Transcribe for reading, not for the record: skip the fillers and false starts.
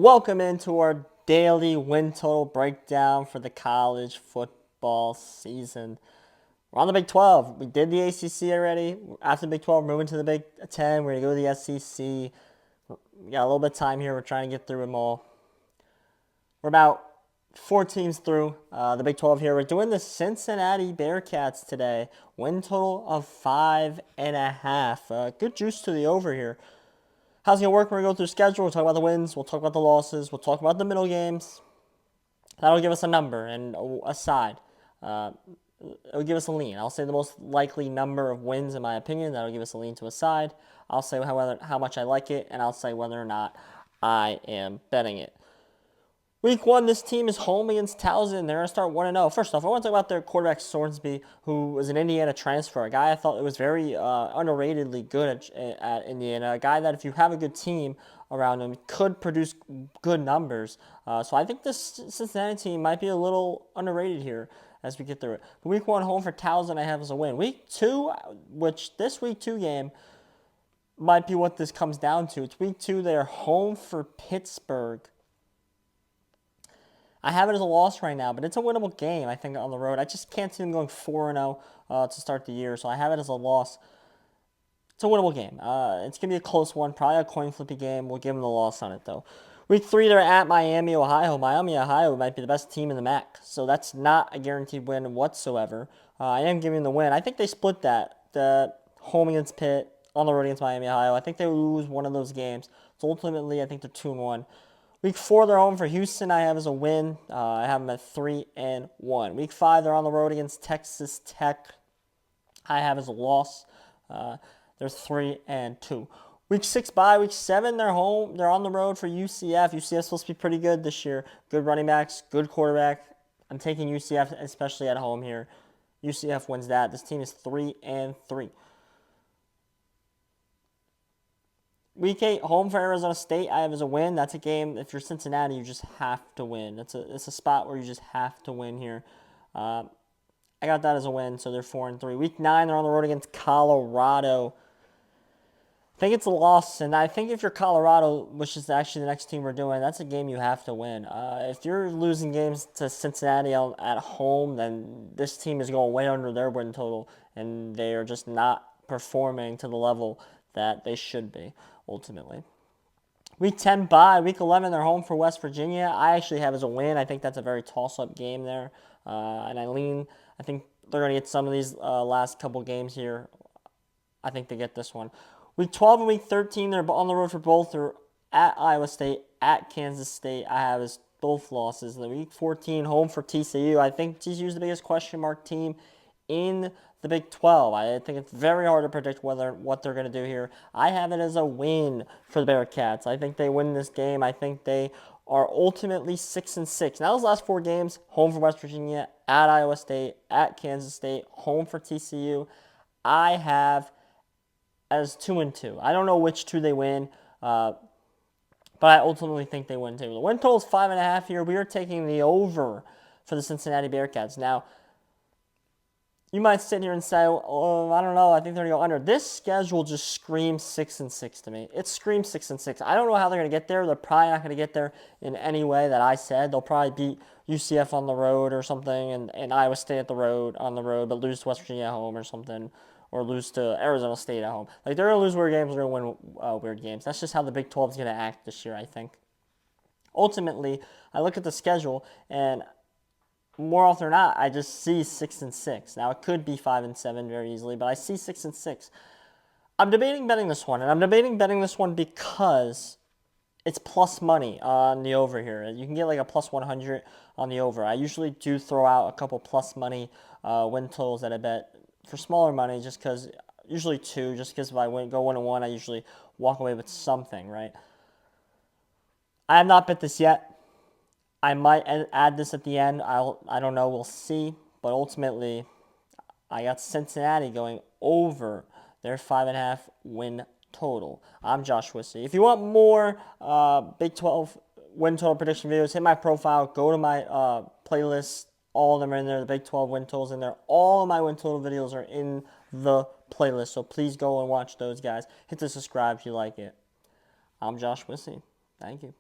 Welcome into our daily win total breakdown for the college football season. We're on the Big 12. We did the ACC already. After the Big 12, we're moving to the Big 10. We're going to go to the SEC. We got a little bit of time here. We're trying to get through them all. We're about 4 teams through the Big 12 here. We're doing the Cincinnati Bearcats today. Win total of 5.5. Good juice to the over here. How's it going to work? We're going to go through the schedule. We'll talk about the wins. We'll talk about the losses. We'll talk about the middle games. That'll give us a number and a side. It'll give us a lean. I'll say the most likely number of wins, in my opinion. That'll give us a lean to a side. I'll say how much I like it, and I'll say whether or not I am betting it. Week 1, this team is home against Towson. They're going to start 1-0. First off, I want to talk about their quarterback, Sorensby, who was an Indiana transfer. A guy I thought was very underratedly good at Indiana. A guy that if you have a good team around him could produce good numbers. So I think this Cincinnati team might be a little underrated here as we get through it. But Week 1, home for Towson, I have as a win. Week 2, which this Week 2 game might be what this comes down to. It's Week 2. They're home for Pittsburgh. I have it as a loss right now, but it's a winnable game, I think, on the road. I just can't see them going 4-0 to start the year, so I have it as a loss. It's a winnable game. It's going to be a close one, probably a coin flippy game. We'll give them the loss on it, though. Week 3, they're at Miami, Ohio. Miami, Ohio might be the best team in the MAC, so that's not a guaranteed win whatsoever. I am giving the win. I think they split that. The home against Pitt, on the road against Miami, Ohio. I think they lose one of those games. So ultimately, I think they're 2-1. Week 4, they're home for Houston. I have as a win. I have them at 3-1. Week 5, they're on the road against Texas Tech. I have as a loss. They're 3-2. Week 6 bye. Week 7, they're home. They're on the road for UCF. UCF's supposed to be pretty good this year. Good running backs, good quarterback. I'm taking UCF, especially at home here. UCF wins that. This team is 3-3. Week 8, home for Arizona State, I have as a win. That's a game, if you're Cincinnati, you just have to win. It's a spot where you just have to win here. I got that as a win, so they're 4-3. Week 9, they're on the road against Colorado. I think it's a loss, and I think if you're Colorado, which is actually the next team we're doing, that's a game you have to win. If you're losing games to Cincinnati at home, then this team is going way under their win total, and they are just not performing to the level that they should be, ultimately. Week 10 bye. Week 11, they're home for West Virginia. I actually have as a win. I think that's a very toss-up game there. And I think they're going to get some of these last couple games here. I think they get this one. Week 12 and Week 13, they're on the road for both. They're at Iowa State, at Kansas State. I have as both losses. And then Week 14, home for TCU. I think TCU is the biggest question mark team in the Big 12. I think it's very hard to predict what they're going to do here. I have it as a win for the Bearcats. I think they win this game. I think they are ultimately 6-6. Now those last 4 games, home for West Virginia, at Iowa State, at Kansas State, home for TCU, I have as 2-2. I don't know which 2 they win, but I ultimately think they win 2. The win total is 5.5 here. We are taking the over for the Cincinnati Bearcats. Now, you might sit here and say, oh, I don't know, I think they're going to go under. This schedule just screams 6-6 to me. It screams 6-6. I don't know how they're going to get there. They're probably not going to get there in any way that I said. They'll probably beat UCF on the road or something, and Iowa State on the road, but lose to West Virginia at home or something, or lose to Arizona State at home. Like, they're going to lose weird games, they're going to win weird games. That's just how the Big 12 is going to act this year, I think. Ultimately, I look at the schedule, and more often than not, I just see 6-6. Now, it could be 5-7 very easily, but I see 6-6. I'm debating betting this one, and I'm debating betting this one because it's plus money on the over here. You can get like a plus 100 on the over. I usually do throw out a couple plus money win totals that I bet for smaller money, just because, usually 2, just because if I go 1-1, I usually walk away with something, right? I have not bet this yet. I might add this at the end. I don't know. We'll see. But ultimately, I got Cincinnati going over their 5.5 win total. I'm Josh Wissey. If you want more Big 12 win total prediction videos, hit my profile. Go to my playlist. All of them are in there. The Big 12 win totals in there. All of my win total videos are in the playlist. So please go and watch those, guys. Hit the subscribe if you like it. I'm Josh Wissey. Thank you.